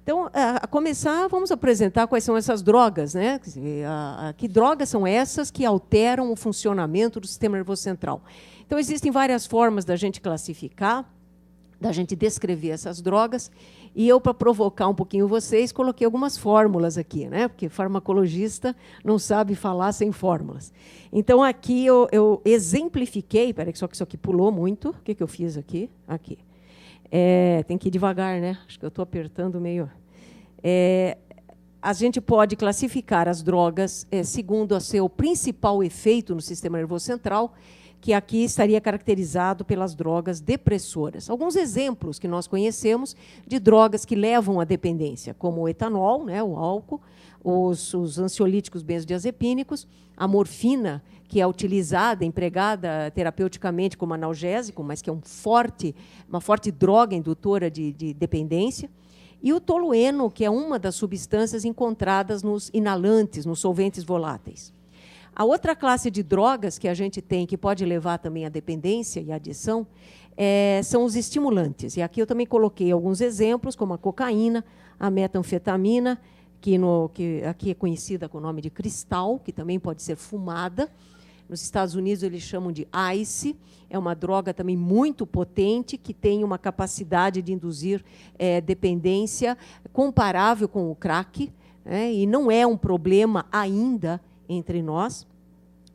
Então, a começar, vamos apresentar quais são essas drogas, né? Quer dizer, que drogas são essas que alteram o funcionamento do sistema nervoso central? Então, existem várias formas da gente classificar, da gente descrever essas drogas, e eu, para provocar um pouquinho vocês, coloquei algumas fórmulas aqui, né? Porque farmacologista não sabe falar sem fórmulas. Então, aqui eu exemplifiquei, peraí, só que isso aqui pulou muito. O que eu fiz aqui? Aqui. Tem que ir devagar, né? Acho que eu estou apertando meio... a gente pode classificar as drogas segundo o seu principal efeito no sistema nervoso central, que aqui estaria caracterizado pelas drogas depressoras. Alguns exemplos que nós conhecemos de drogas que levam à dependência, como o etanol, né, o álcool, os ansiolíticos benzodiazepínicos, a morfina, que é utilizada, empregada terapeuticamente como analgésico, mas que é uma forte droga indutora de dependência, e o tolueno, que é uma das substâncias encontradas nos inalantes, nos solventes voláteis. A outra classe de drogas que a gente tem, que pode levar também à dependência e à adição, são os estimulantes. E aqui eu também coloquei alguns exemplos, como a cocaína, a metanfetamina, que aqui é conhecida com o nome de cristal, que também pode ser fumada. Nos Estados Unidos, eles chamam de ICE. É uma droga também muito potente, que tem uma capacidade de induzir dependência comparável com o crack, e não é um problema ainda entre nós.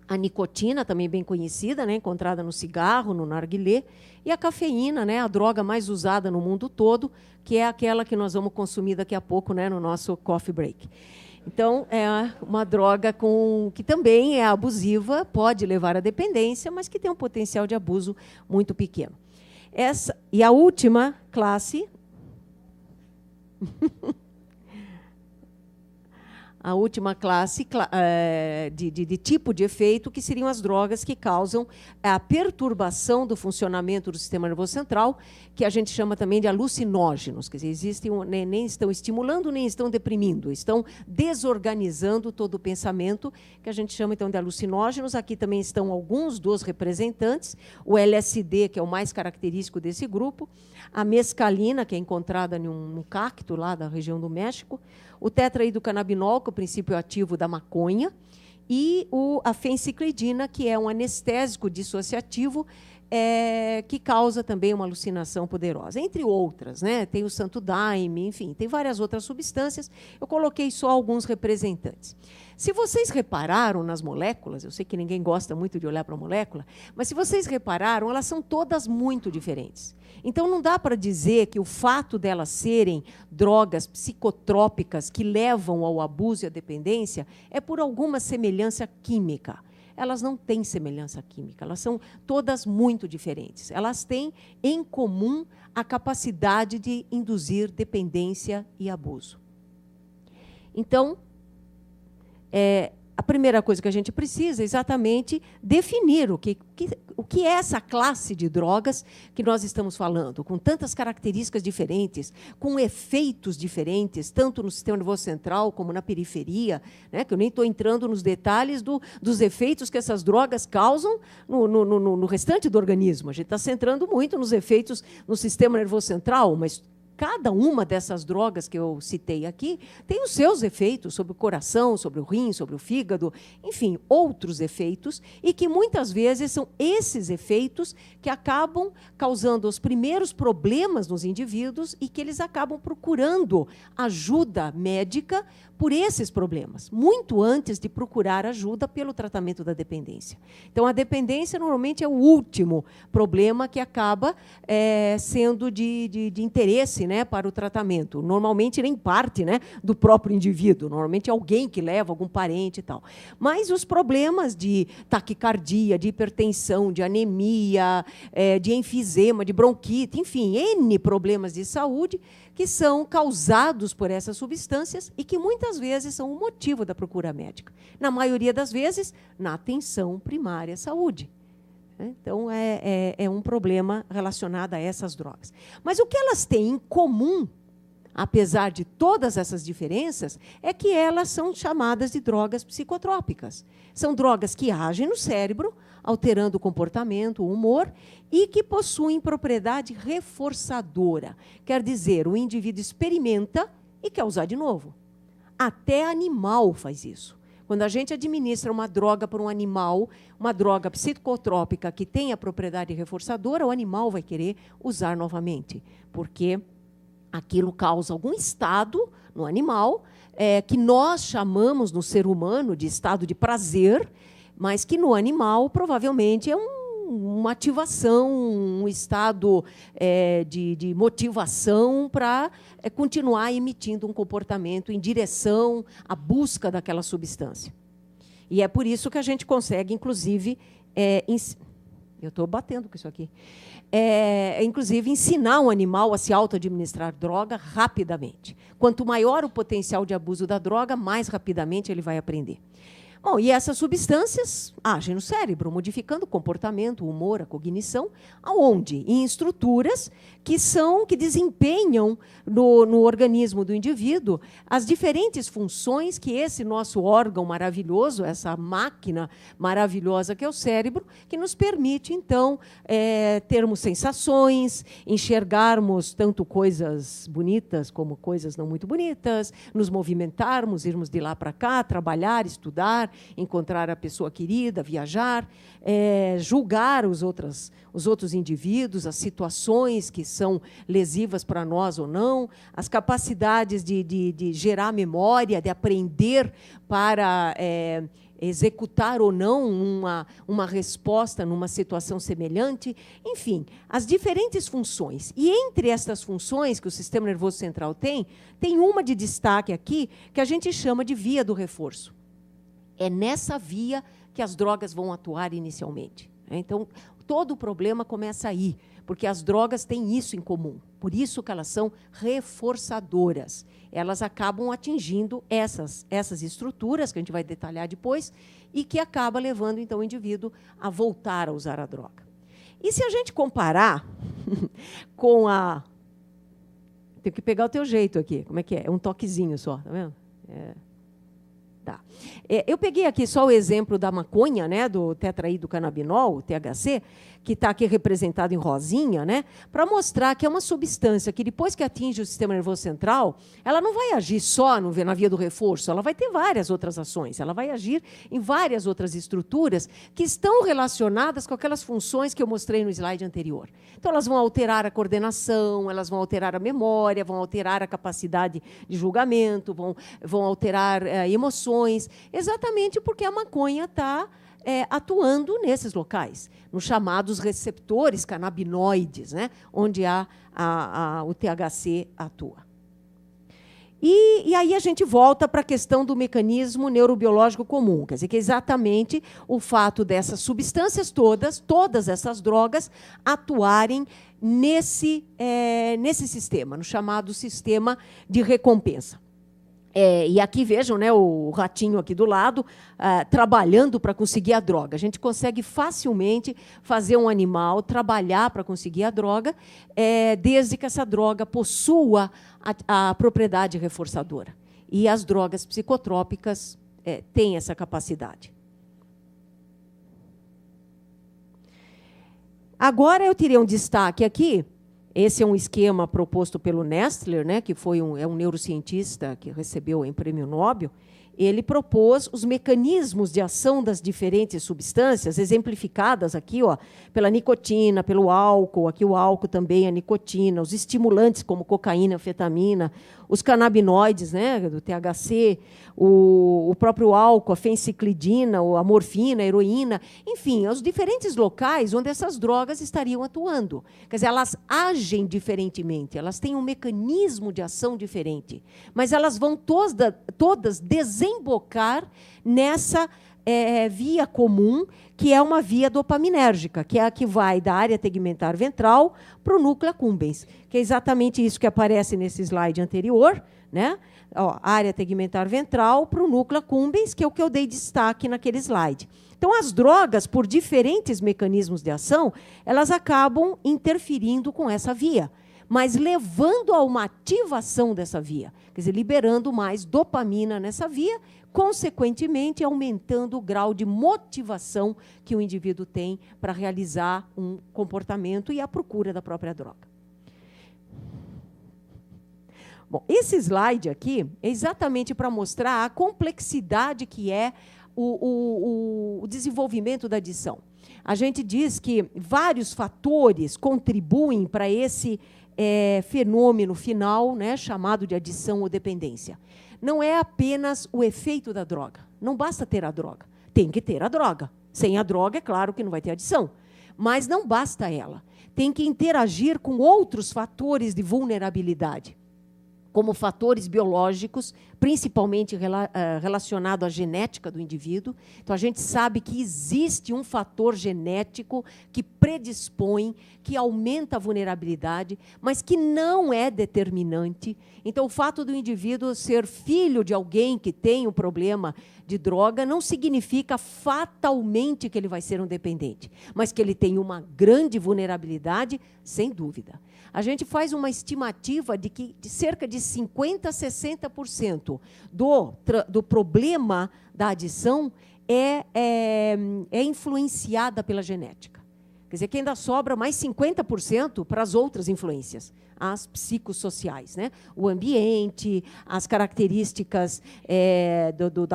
A nicotina, também bem conhecida, né, encontrada no cigarro, no narguilé, e a cafeína, né, a droga mais usada no mundo todo, que é aquela que nós vamos consumir daqui a pouco, né, no nosso coffee break. Então, é uma droga que também é abusiva, pode levar à dependência, mas que tem um potencial de abuso muito pequeno. E a última classe... a última classe de tipo de efeito, que seriam as drogas que causam a perturbação do funcionamento do sistema nervoso central, que a gente chama também de alucinógenos. Quer dizer, nem estão estimulando, nem estão deprimindo, estão desorganizando todo o pensamento, que a gente chama, então, de alucinógenos. Aqui também estão alguns dos representantes, o LSD, que é o mais característico desse grupo, a mescalina, que é encontrada no cacto, lá da região do México, o tetraidrocannabinol, que é o princípio ativo da maconha, e a fenciclidina, que é um anestésico dissociativo, que causa também uma alucinação poderosa. Entre outras, né? Tem o santo daime, enfim, tem várias outras substâncias. Eu coloquei só alguns representantes. Se vocês repararam nas moléculas, eu sei que ninguém gosta muito de olhar para a molécula, mas se vocês repararam, elas são todas muito diferentes. Então, não dá para dizer que o fato delas serem drogas psicotrópicas que levam ao abuso e à dependência é por alguma semelhança química. Elas não têm semelhança química, elas são todas muito diferentes. Elas têm em comum a capacidade de induzir dependência e abuso. Então, a primeira coisa que a gente precisa é exatamente definir o que é essa classe de drogas que nós estamos falando, com tantas características diferentes, com efeitos diferentes, tanto no sistema nervoso central como na periferia, né, que eu nem estou entrando nos detalhes dos efeitos que essas drogas causam no restante do organismo. A gente está centrando muito nos efeitos no sistema nervoso central, mas cada uma dessas drogas que eu citei aqui tem os seus efeitos sobre o coração, sobre o rim, sobre o fígado, enfim, outros efeitos, e que muitas vezes são esses efeitos que acabam causando os primeiros problemas nos indivíduos e que eles acabam procurando ajuda médica por esses problemas, muito antes de procurar ajuda pelo tratamento da dependência. Então, a dependência normalmente é o último problema que acaba sendo de interesse, né, para o tratamento. Normalmente nem parte, né, do próprio indivíduo, normalmente é alguém que leva, algum parente e tal. Mas os problemas de taquicardia, de hipertensão, de anemia, de enfisema, de bronquite, enfim, N problemas de saúde que são causados por essas substâncias e que muitas vezes são o motivo da procura médica. Na maioria das vezes, na atenção primária à saúde. Então, é um problema relacionado a essas drogas. Mas o que elas têm em comum, apesar de todas essas diferenças, é que elas são chamadas de drogas psicotrópicas. São drogas que agem no cérebro, alterando o comportamento, o humor, e que possuem propriedade reforçadora. Quer dizer, o indivíduo experimenta e quer usar de novo. Até animal faz isso. Quando a gente administra uma droga para um animal, uma droga psicotrópica que tenha propriedade reforçadora, o animal vai querer usar novamente, porque aquilo causa algum estado no animal, que nós chamamos no ser humano de estado de prazer, mas que no animal provavelmente é uma ativação, um estado de motivação para continuar emitindo um comportamento em direção à busca daquela substância. E é por isso que a gente consegue, inclusive, eu estou batendo com isso aqui, inclusive, ensinar um animal a se auto-administrar droga rapidamente. Quanto maior o potencial de abuso da droga, mais rapidamente ele vai aprender. Bom, e essas substâncias agem no cérebro, modificando o comportamento, o humor, a cognição, aonde? Em estruturas que desempenham no organismo do indivíduo as diferentes funções que esse nosso órgão maravilhoso, essa máquina maravilhosa que é o cérebro, que nos permite, então, termos sensações, enxergarmos tanto coisas bonitas como coisas não muito bonitas, nos movimentarmos, irmos de lá para cá, trabalhar, estudar, encontrar a pessoa querida, viajar, julgar os outros indivíduos, as situações que são lesivas para nós ou não, as capacidades de gerar memória, de aprender para executar ou não uma resposta numa situação semelhante, enfim, as diferentes funções. E entre essas funções que o sistema nervoso central tem uma de destaque aqui que a gente chama de via do reforço. É nessa via que as drogas vão atuar inicialmente. Então, todo o problema começa aí, porque as drogas têm isso em comum. Por isso que elas são reforçadoras. Elas acabam atingindo essas estruturas, que a gente vai detalhar depois, e que acaba levando, então, o indivíduo a voltar a usar a droga. E se a gente comparar com a... Tenho que pegar o teu jeito aqui. Como é que é? É um toquezinho só, tá vendo? Tá. Eu peguei aqui só o exemplo da maconha, né, do tetraidrocannabinol, o THC, que está aqui representado em rosinha, né, para mostrar que é uma substância que, depois que atinge o sistema nervoso central, ela não vai agir só na via do reforço, ela vai ter várias outras ações, ela vai agir em várias outras estruturas que estão relacionadas com aquelas funções que eu mostrei no slide anterior. Então, elas vão alterar a coordenação, elas vão alterar a memória, vão alterar a capacidade de julgamento, vão alterar emoções, exatamente porque a maconha está atuando nesses locais, nos chamados receptores canabinoides, né, onde o THC atua. E aí a gente volta para a questão do mecanismo neurobiológico comum, quer dizer, que é exatamente o fato dessas substâncias todas essas drogas, atuarem nesse sistema, no chamado sistema de recompensa. E aqui vejam, né, o ratinho aqui do lado, trabalhando para conseguir a droga. A gente consegue facilmente fazer um animal trabalhar para conseguir a droga, desde que essa droga possua a propriedade reforçadora. E as drogas psicotrópicas têm essa capacidade. Agora eu tirei um destaque aqui. Esse é um esquema proposto pelo Nestler, né, que é um neurocientista que recebeu o Prêmio Nobel. Ele propôs os mecanismos de ação das diferentes substâncias, exemplificadas aqui, pela nicotina, pelo álcool, aqui o álcool também, a nicotina, os estimulantes como cocaína, anfetamina, os canabinoides, né, do THC, o próprio álcool, a fenciclidina, a morfina, a heroína, enfim, os diferentes locais onde essas drogas estariam atuando. Quer dizer, elas agem diferentemente, elas têm um mecanismo de ação diferente, mas elas vão todas desembocar nessa via comum, que é uma via dopaminérgica, que é a que vai da área tegmentar ventral para o núcleo accumbens, que é exatamente isso que aparece nesse slide anterior, né? Área tegmentar ventral para o núcleo accumbens, que é o que eu dei destaque naquele slide. Então, as drogas, por diferentes mecanismos de ação, elas acabam interferindo com essa via, mas levando a uma ativação dessa via, quer dizer, liberando mais dopamina nessa via, consequentemente aumentando o grau de motivação que o indivíduo tem para realizar um comportamento e a procura da própria droga. Bom, esse slide aqui é exatamente para mostrar a complexidade que é o desenvolvimento da adição. A gente diz que vários fatores contribuem para esse fenômeno final, né, chamado de adição ou dependência. Não é apenas o efeito da droga. Não basta ter a droga. Tem que ter a droga. Sem a droga, é claro que não vai ter adição. Mas não basta ela. Tem que interagir com outros fatores de vulnerabilidade, como fatores biológicos, principalmente relacionado à genética do indivíduo. Então, a gente sabe que existe um fator genético que predispõe, que aumenta a vulnerabilidade, mas que não é determinante. Então, o fato do indivíduo ser filho de alguém que tem um problema de droga não significa fatalmente que ele vai ser um dependente, mas que ele tem uma grande vulnerabilidade, sem dúvida. A gente faz uma estimativa de que de cerca de 50% a 60% do problema da adição é influenciada pela genética. Quer dizer, que ainda sobra mais 50% para as outras influências, as psicossociais, né? O ambiente, as características do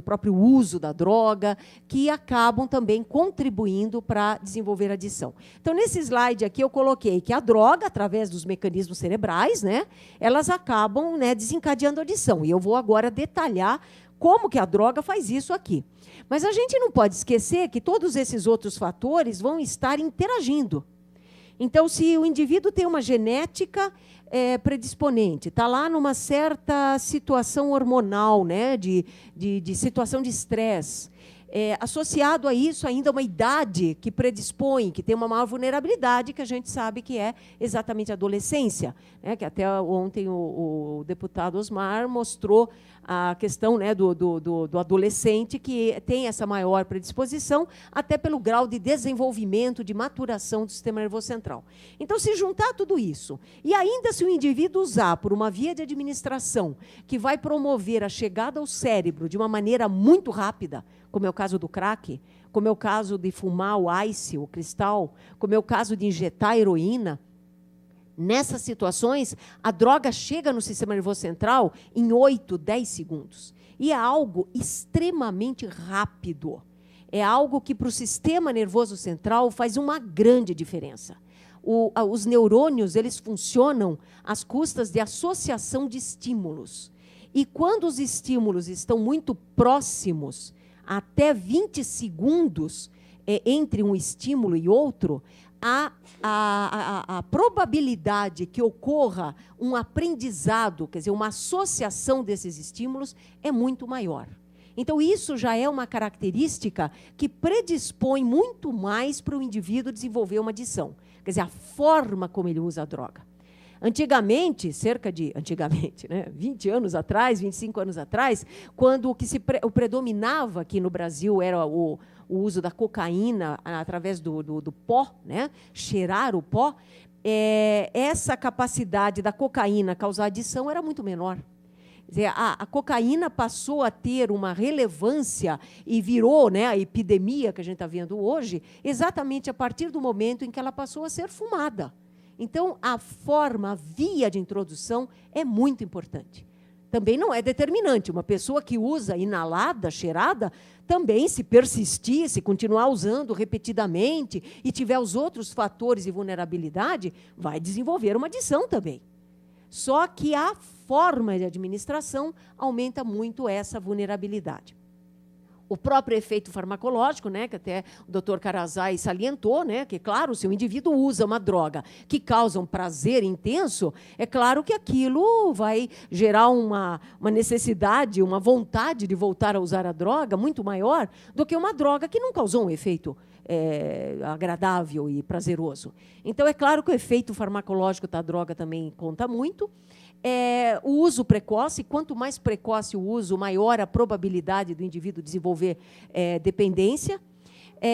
próprio uso da droga, que acabam também contribuindo para desenvolver a adição. Então, nesse slide aqui, eu coloquei que a droga, através dos mecanismos cerebrais, né, elas acabam, né, desencadeando a adição. E eu vou agora detalhar como que a droga faz isso aqui. Mas a gente não pode esquecer que todos esses outros fatores vão estar interagindo. Então, se o indivíduo tem uma genética predisponente, está lá numa certa situação hormonal, né, de situação de estresse, associado a isso ainda uma idade que predispõe, que tem uma maior vulnerabilidade, que a gente sabe que é exatamente a adolescência, né, que até ontem o deputado Osmar mostrou a questão, né, do adolescente que tem essa maior predisposição, até pelo grau de desenvolvimento, de maturação do sistema nervoso central. Então, se juntar tudo isso, e ainda se o indivíduo usar por uma via de administração que vai promover a chegada ao cérebro de uma maneira muito rápida, como é o caso do crack, como é o caso de fumar o ice, o cristal, como é o caso de injetar heroína, nessas situações, a droga chega no sistema nervoso central em 8, 10 segundos. E é algo extremamente rápido. É algo que, para o sistema nervoso central, faz uma grande diferença. Os neurônios, eles funcionam às custas de associação de estímulos. E quando os estímulos estão muito próximos, até 20 segundos entre um estímulo e outro, a probabilidade que ocorra um aprendizado, quer dizer, uma associação desses estímulos, é muito maior. Então, isso já é uma característica que predispõe muito mais para o indivíduo desenvolver uma adição. Quer dizer, a forma como ele usa a droga. Antigamente, né, 20 anos atrás, 25 anos atrás, quando o predominava aqui no Brasil era o uso da cocaína através do pó, né, cheirar o pó, essa capacidade da cocaína causar adição era muito menor. Quer dizer, a cocaína passou a ter uma relevância e virou, né, a epidemia que a gente está vendo hoje, exatamente a partir do momento em que ela passou a ser fumada. Então, a forma, a via de introdução é muito importante. Também não é determinante. Uma pessoa que usa inalada, cheirada, também, se persistir, se continuar usando repetidamente e tiver os outros fatores de vulnerabilidade, vai desenvolver uma adição também. Só que a forma de administração aumenta muito essa vulnerabilidade. O próprio efeito farmacológico, né, que até o doutor Karazai salientou, né, que, claro, se o indivíduo usa uma droga que causa um prazer intenso, é claro que aquilo vai gerar uma necessidade, uma vontade de voltar a usar a droga muito maior do que uma droga que não causou um efeito agradável e prazeroso. Então, é claro que o efeito farmacológico da droga também conta muito. O uso precoce, quanto mais precoce o uso, maior a probabilidade do indivíduo desenvolver dependência.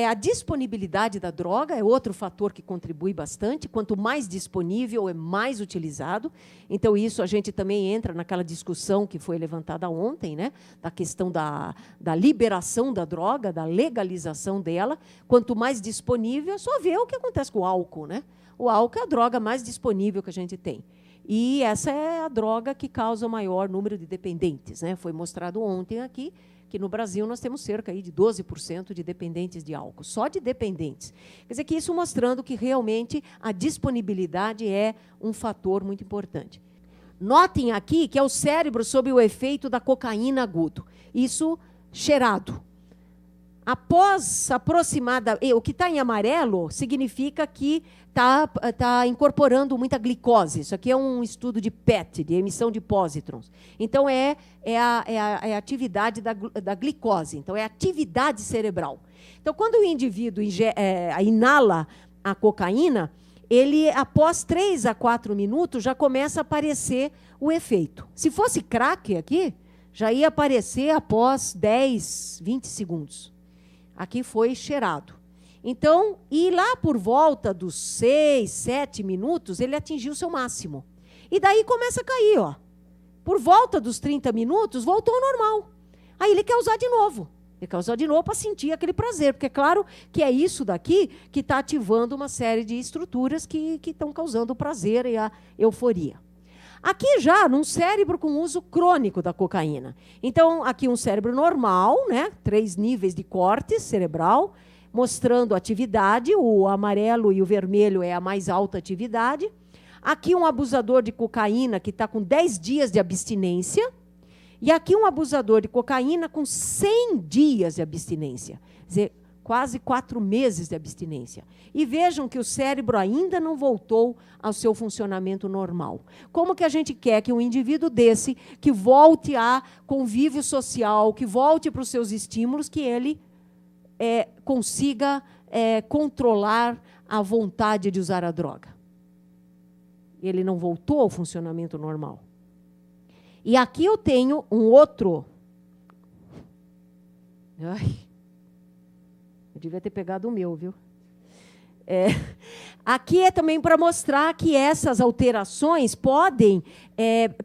A disponibilidade da droga é outro fator que contribui bastante. Quanto mais disponível, é mais utilizado. Então, isso a gente também entra naquela discussão que foi levantada ontem, né, da questão da liberação da droga, da legalização dela. Quanto mais disponível, é só ver o que acontece com o álcool, né? O álcool é a droga mais disponível que a gente tem. E essa é a droga que causa o maior número de dependentes, né? Foi mostrado ontem aqui que no Brasil nós temos cerca aí de 12% de dependentes de álcool, só de dependentes. Quer dizer que isso mostrando que realmente a disponibilidade é um fator muito importante. Notem aqui que é o cérebro sob o efeito da cocaína agudo. Isso cheirado. Após aproximada, o que está em amarelo significa que está incorporando muita glicose. Isso aqui é um estudo de PET, de emissão de pósitrons. Então, é a atividade da glicose. Então, é a atividade cerebral. Então, quando o indivíduo inala a cocaína, ele, após 3 a 4 minutos, já começa a aparecer o efeito. Se fosse crack aqui, já ia aparecer após 10, 20 segundos. Aqui foi cheirado. Então, e lá por volta dos 6, 7 minutos, ele atingiu o seu máximo. E daí começa a cair, ó. Por volta dos 30 minutos, voltou ao normal. Aí ele quer usar de novo. Ele quer usar de novo para sentir aquele prazer, porque é claro que é isso daqui que está ativando uma série de estruturas que estão causando o prazer e a euforia. Aqui já num cérebro com uso crônico da cocaína. Então, aqui um cérebro normal, né? 3 níveis de corte cerebral, mostrando atividade, o amarelo e o vermelho é a mais alta atividade. Aqui um abusador de cocaína que está com 10 dias de abstinência, e aqui um abusador de cocaína com 100 dias de abstinência. Quer dizer, quase 4 meses de abstinência. E vejam que o cérebro ainda não voltou ao seu funcionamento normal. Como que a gente quer que um indivíduo desse, que volte a convívio social, que volte para os seus estímulos, que ele consiga controlar a vontade de usar a droga? Ele não voltou ao funcionamento normal. E aqui eu tenho um outro... Ai... Eu devia ter pegado o meu, viu? Aqui é também para mostrar que essas alterações podem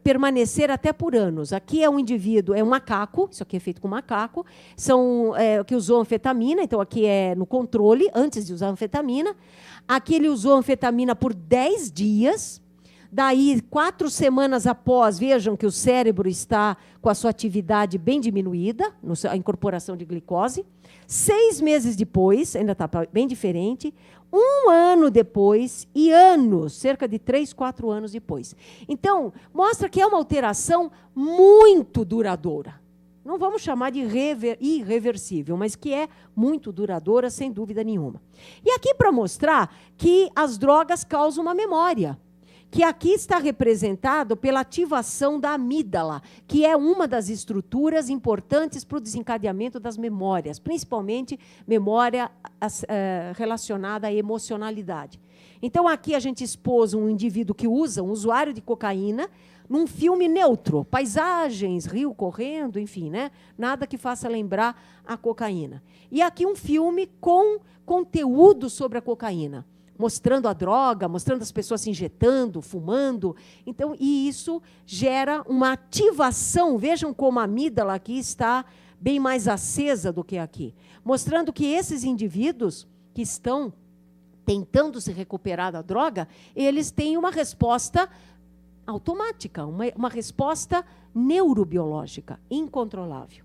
permanecer até por anos. Aqui é um indivíduo, é um macaco, isso aqui é feito com macaco, que usou anfetamina, então aqui é no controle, antes de usar anfetamina. Aqui ele usou anfetamina por 10 dias, daí 4 semanas após, vejam que o cérebro está com a sua atividade bem diminuída, a incorporação de glicose. 6 meses depois, ainda está bem diferente, 1 ano depois e anos, cerca de 3, 4 anos depois. Então, mostra que é uma alteração muito duradoura. Não vamos chamar de irreversível, mas que é muito duradoura, sem dúvida nenhuma. E aqui para mostrar que as drogas causam uma memória, que aqui está representado pela ativação da amígdala, que é uma das estruturas importantes para o desencadeamento das memórias, principalmente memória relacionada à emocionalidade. Então, aqui a gente expôs um indivíduo que usa, um usuário de cocaína, num filme neutro, paisagens, rio correndo, enfim, né? Nada que faça lembrar a cocaína. E aqui um filme com conteúdo sobre a cocaína, mostrando a droga, mostrando as pessoas se injetando, fumando. Então, e isso gera uma ativação. Vejam como a amígdala aqui está bem mais acesa do que aqui, mostrando que esses indivíduos que estão tentando se recuperar da droga, eles têm uma resposta automática, uma resposta neurobiológica incontrolável.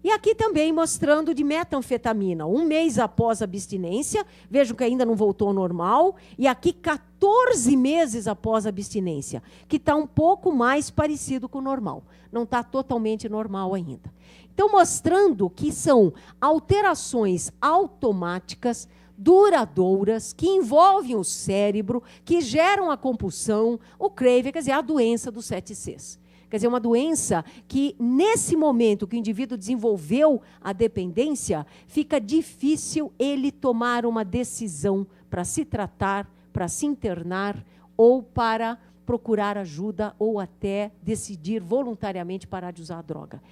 E aqui também mostrando de metanfetamina, 1 mês após a abstinência, vejam que ainda não voltou ao normal, e aqui 14 meses após a abstinência, que está um pouco mais parecido com o normal, não está totalmente normal ainda. Então, mostrando que são alterações automáticas, duradouras, que envolvem o cérebro, que geram a compulsão, o craving, quer dizer, a doença dos 7 Cs. Quer dizer, uma doença que, nesse momento que o indivíduo desenvolveu a dependência, fica difícil ele tomar uma decisão para se tratar, para se internar, ou para procurar ajuda, ou até decidir voluntariamente parar de usar a droga.